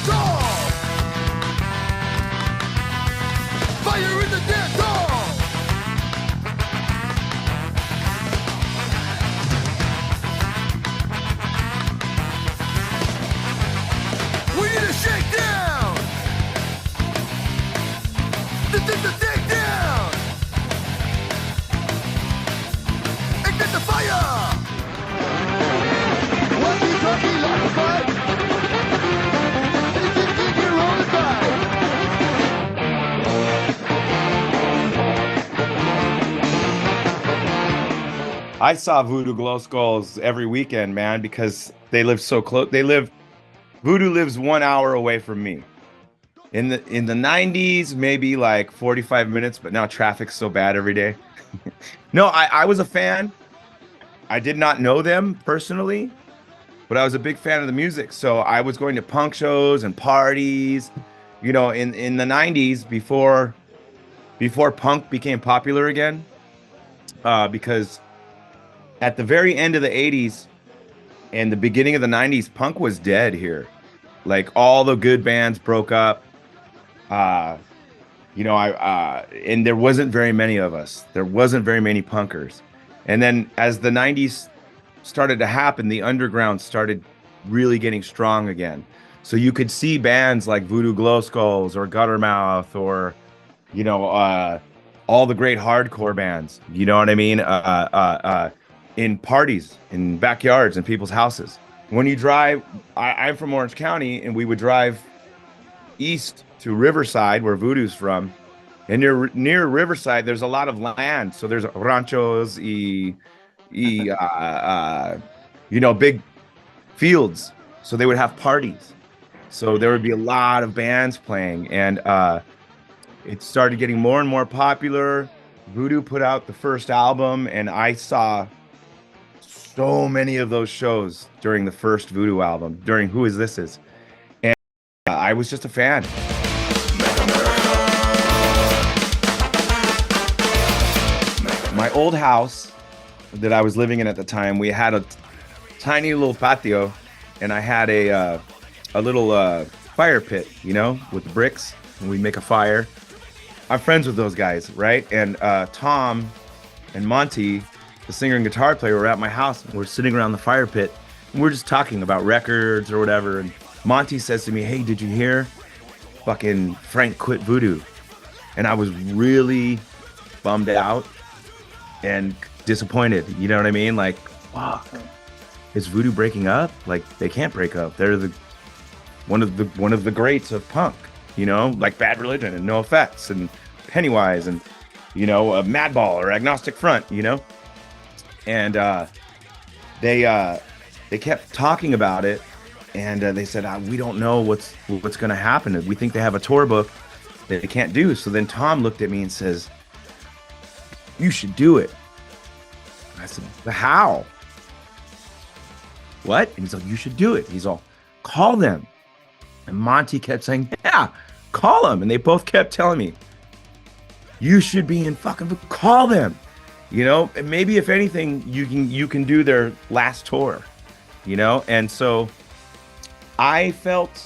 dance hall. Fire in the dance hall. We need a shakedown. The takedown. Ignite the fire. Walkie-talkie, lock the fight. You're on the side. I saw Voodoo Glow Skulls every weekend, man, because they live so close. Voodoo lives 1 hour away from me. In the 90s, maybe like 45 minutes, but now traffic's so bad every day. No, I was a fan. I did not know them personally, but I was a big fan of the music. So I was going to punk shows and parties, you know, in the 90s before punk became popular again, because at the very end of the 80s and the beginning of the 90s, punk was dead here. Like all the good bands broke up. You know, and there wasn't very many of us. There wasn't very many punkers. And then as the 90s started to happen, the underground started really getting strong again. So you could see bands like Voodoo Glow Skulls or Guttermouth or, you know, all the great hardcore bands, you know what I mean? In parties, in backyards, in people's houses. When you drive, I'm from Orange County, and we would drive east to Riverside, where Voodoo's from. And near Riverside, there's a lot of land. So there's ranchos, you know, big fields. So they would have parties. So there would be a lot of bands playing, and it started getting more and more popular. Voodoo put out the first album, and I saw so many of those shows during the first Voodoo album, during Who Is This Is. And I was just a fan. My old house that I was living in at the time, we had a tiny little patio, and I had a little fire pit, you know, with bricks, and we make a fire. I'm friends with those guys, right? And Tom and Monty, the singer and guitar player, were at my house, and we're sitting around the fire pit, and we're just talking about records or whatever. And Monty says to me, "Hey, did you hear fucking Frank quit Voodoo?" And I was really bummed out and disappointed. You know what I mean? Like, fuck, is Voodoo breaking up? Like, they can't break up. They're one of the greats of punk. You know, like Bad Religion and No Effects and Pennywise and, you know, Madball or Agnostic Front. You know, and they kept talking about it, and they said, we don't know what's going to happen. We think they have a tour book that they can't do. So then Tom looked at me and says, "You should do it." I said, "How? What?" And he's like, "You should do it." He's all, "Call them." And Monty kept saying, "Yeah, call them." And they both kept telling me, "You should be in fucking, call them." You know, and maybe if anything, you can do their last tour, you know? And so I felt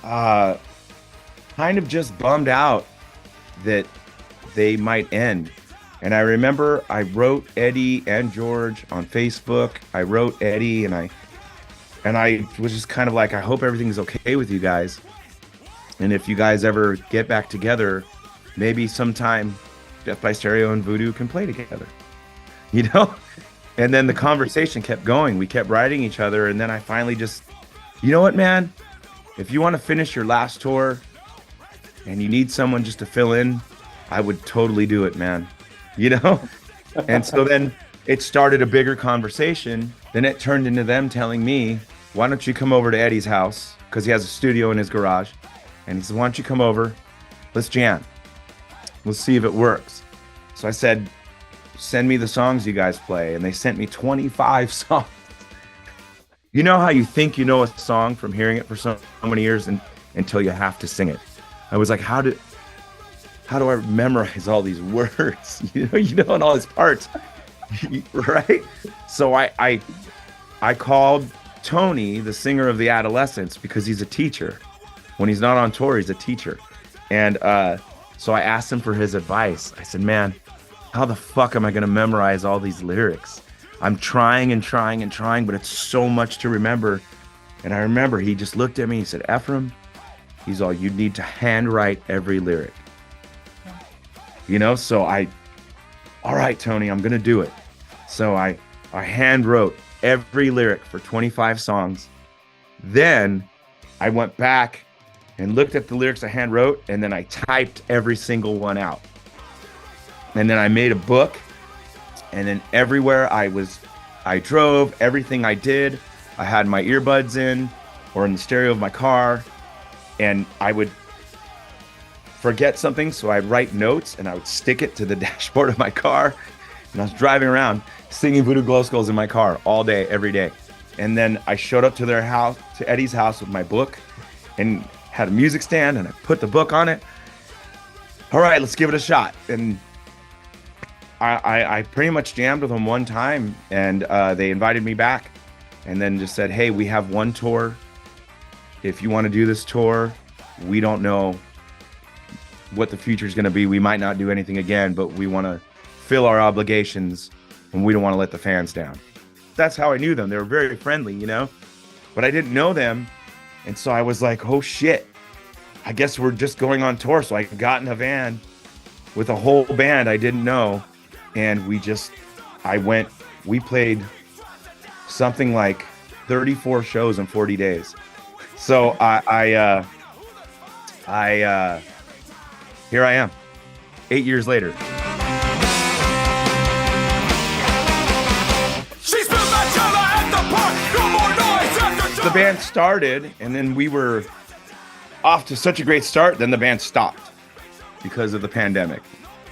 kind of just bummed out that they might end. And I remember I wrote Eddie and George on Facebook. I wrote Eddie, and I was just kind of like, I hope everything's okay with you guys. And if you guys ever get back together, maybe sometime Death by Stereo and Voodoo can play together, you know? And then the conversation kept going. We kept writing each other. And then I finally just, you know what, man? If you want to finish your last tour and you need someone just to fill in, I would totally do it, man. You know? And so then it started a bigger conversation. Then it turned into them telling me, "Why don't you come over to Eddie's house?" Because he has a studio in his garage. And he said, "Why don't you come over? Let's jam. Let's see if it works." So I said, "Send me the songs you guys play." And they sent me 25 songs. You know how you think you know a song from hearing it for so many years until you have to sing it? I was like, how do I memorize all these words? You know, and all these parts, right? So I called Tony, the singer of the Adolescents, because he's a teacher. When he's not on tour, he's a teacher. And so I asked him for his advice. I said, man, how the fuck am I going to memorize all these lyrics? I'm trying and trying and trying, but it's so much to remember. And I remember he just looked at me, he said, Efrem, he's all, you need to handwrite every lyric. You know, so all right, Tony, I'm going to do it. So I hand wrote every lyric for 25 songs. Then I went back and looked at the lyrics I hand wrote, and then I typed every single one out. And then I made a book, and then everywhere I drove, everything I did, I had my earbuds in or in the stereo of my car, and I would forget something, so I'd write notes and I would stick it to the dashboard of my car, and I was driving around singing Voodoo Glow Skulls in my car all day, every day. And then I showed up to their house, to Eddie's house, with my book and had a music stand, and I put the book on it. All right, let's give it a shot. And I pretty much jammed with them one time, and they invited me back and then just said, hey, we have one tour. If you want to do this tour, we don't know what the future is going to be. We might not do anything again, but we want to fill our obligations, and we don't want to let the fans down. That's how I knew them. They were very friendly, you know, but I didn't know them. And so I was like, oh shit, I guess we're just going on tour. So I got in a van with a whole band I didn't know. And we played something like 34 shows in 40 days. So here I am, 8 years later. The band started, and then we were off to such a great start. Then the band stopped because of the pandemic.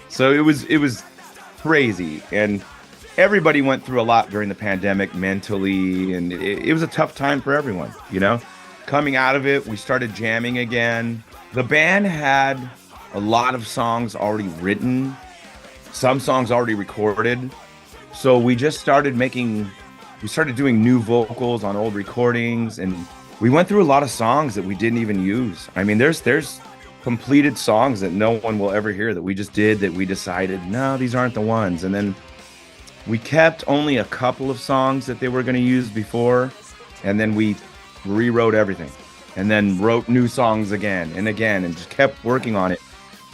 So it was crazy, and everybody went through a lot during the pandemic mentally, and it was a tough time for everyone, you know. Coming out of it, we started jamming again. The band had a lot of songs already written, some songs already recorded. So we just started doing new vocals on old recordings, and we went through a lot of songs that we didn't even use. I mean, there's completed songs that no one will ever hear that we just did, that we decided, no, these aren't the ones. And then we kept only a couple of songs that they were going to use before, and then we rewrote everything, and then wrote new songs again, and just kept working on it.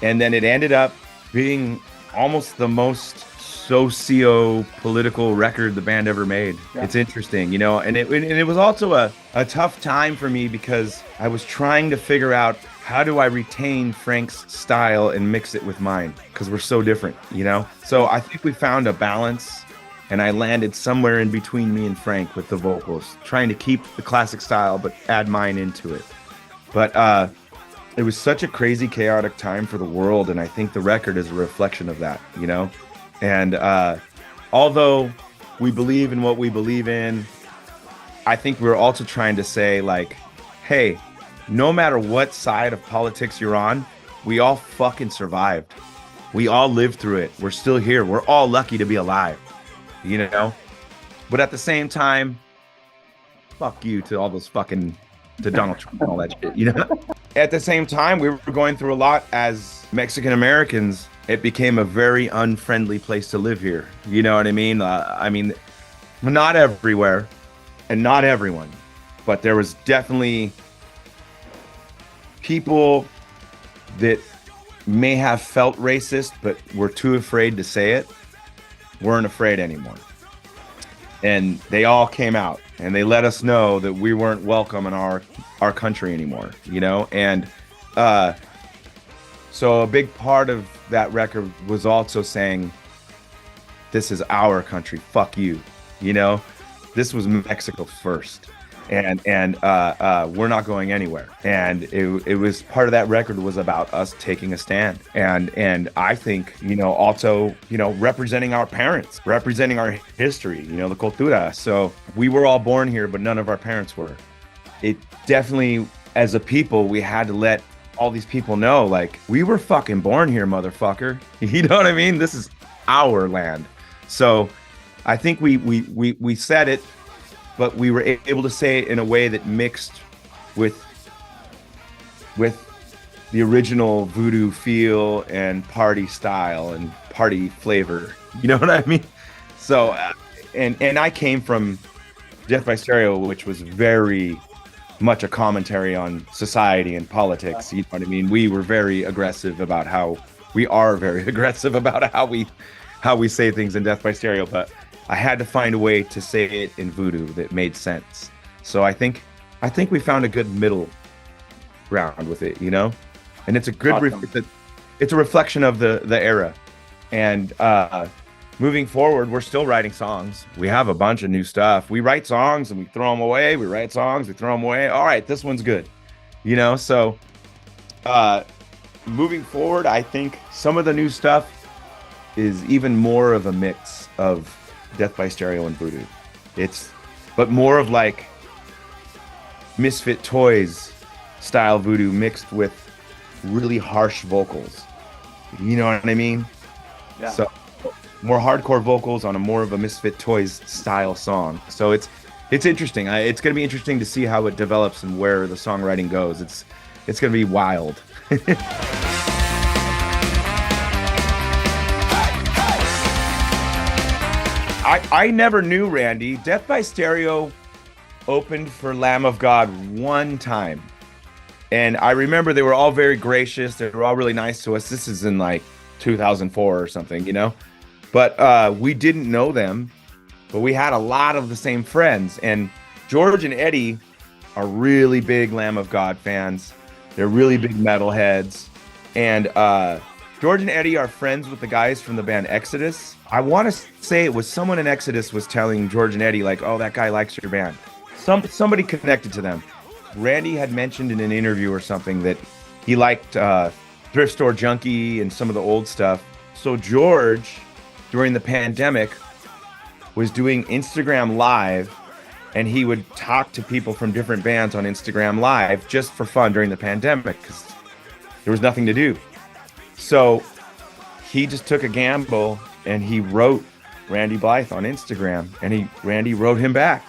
And then it ended up being almost the most socio-political record the band ever made. Yeah. It's interesting, you know, and it was also a tough time for me because I was trying to figure out, how do I retain Frank's style and mix it with mine? Because we're so different, you know? So I think we found a balance, and I landed somewhere in between me and Frank with the vocals, trying to keep the classic style but add mine into it. But it was such a crazy, chaotic time for the world, and I think the record is a reflection of that, you know? And although we believe in what we believe in, I think we're also trying to say, like, hey, no matter what side of politics you're on, we all fucking survived. We all lived through it. We're still here. We're all lucky to be alive, you know? But at the same time, fuck you to all those fucking, to Donald Trump and all that shit, you know? At the same time, we were going through a lot as Mexican Americans. It became a very unfriendly place to live here. You know what I mean? Not everywhere and not everyone, but there was definitely people that may have felt racist, but were too afraid to say it, weren't afraid anymore. And they all came out, and they let us know that we weren't welcome in our country anymore, you know? And so a big part of that record was also saying, this is our country, fuck you, you know? This was Mexico first. And we're not going anywhere. And it was part of that record was about us taking a stand. And I think, you know, also, you know, representing our parents, representing our history, you know, the cultura. So we were all born here, but none of our parents were. It definitely, as a people, we had to let all these people know, like, we were fucking born here, motherfucker. You know what I mean? This is our land. So I think we said it. but we were able to say it in a way that mixed with the original Voodoo feel and party style and party flavor. You know what I mean? So, and I came from Death by Stereo, which was very much a commentary on society and politics. You know what I mean? We were very aggressive about how we are very aggressive about how we say things in Death by Stereo, but I had to find a way to say it in Voodoo that made sense. So I think we found a good middle ground with it, you know? And it's a good it's a reflection of the era. And moving forward, we're still writing songs. We have a bunch of new stuff. We write songs and we throw them away. We write songs, we throw them away. All right, this one's good. You know, so moving forward, I think some of the new stuff is even more of a mix of Death by Stereo and Voodoo. But more of like Misfit Toys style Voodoo mixed with really harsh vocals. You know what I mean? Yeah. So more hardcore vocals on a more of a Misfit Toys style song. So it's interesting. It's going to be interesting to see how it develops and where the songwriting goes. It's going to be wild. I never knew Randy. Death by Stereo opened for Lamb of God one time. And I remember they were all very gracious. They were all really nice to us. This is in like 2004 or something, you know? But we didn't know them, but we had a lot of the same friends. And George and Eddie are really big Lamb of God fans. They're really big metalheads. And George and Eddie are friends with the guys from the band Exodus. I want to say it was someone in Exodus was telling George and Eddie, like, oh, that guy likes your band. Somebody connected to them. Randy had mentioned in an interview or something that he liked Thrift Store Junkie and some of the old stuff. So George, during the pandemic, was doing Instagram Live, and he would talk to people from different bands on Instagram Live just for fun during the pandemic because there was nothing to do. So he just took a gamble and he wrote Randy Blythe on Instagram, and Randy wrote him back.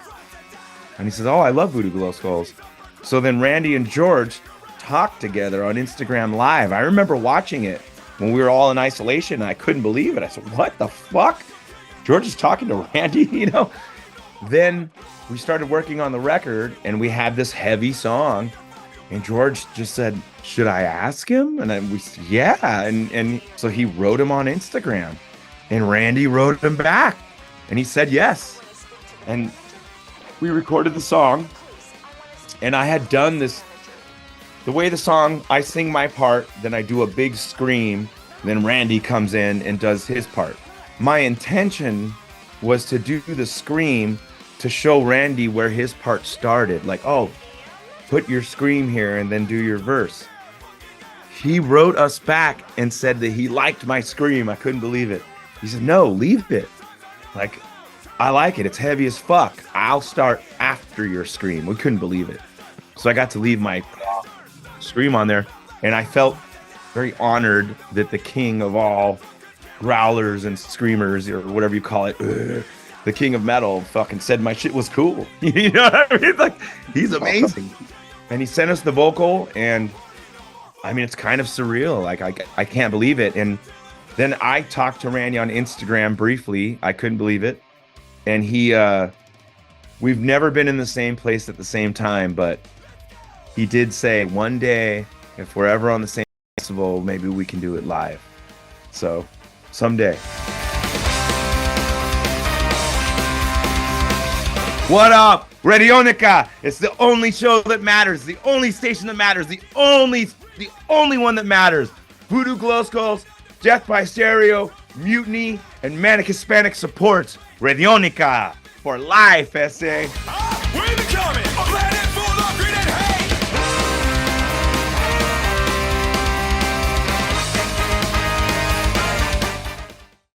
And he says, oh, I love Voodoo Glow Skulls. So then Randy and George talked together on Instagram Live. I remember watching it when we were all in isolation, and I couldn't believe it. I said, what the fuck? George is talking to Randy, you know? Then we started working on the record, and we had this heavy song, and George just said, should I ask him? And we said, yeah. And so he wrote him on Instagram, and Randy wrote him back, and he said yes. And we recorded the song, and I had done this, the way the song, I sing my part, then I do a big scream, then Randy comes in and does his part. My intention was to do the scream to show Randy where his part started. Like, oh, put your scream here and then do your verse. He wrote us back and said that he liked my scream. I couldn't believe it. He said, no, leave it. Like, I like it. It's heavy as fuck. I'll start after your scream. We couldn't believe it. So I got to leave my scream on there, and I felt very honored that the king of all growlers and screamers, or whatever you call it, the king of metal, fucking said my shit was cool. You know what I mean? Like, he's amazing. And he sent us the vocal, and I mean, it's kind of surreal. Like, I can't believe it. And then I talked to Randy on Instagram briefly. I couldn't believe it. And we've never been in the same place at the same time, but he did say one day, if we're ever on the same festival, maybe we can do it live. So someday. What up? Radiónica. It's the only show that matters, the only station that matters, the only one that matters. Voodoo Glow Skulls, Death by Stereo, Mutiny, and Manic Hispanic supports Radiónica for life, SA. We're coming.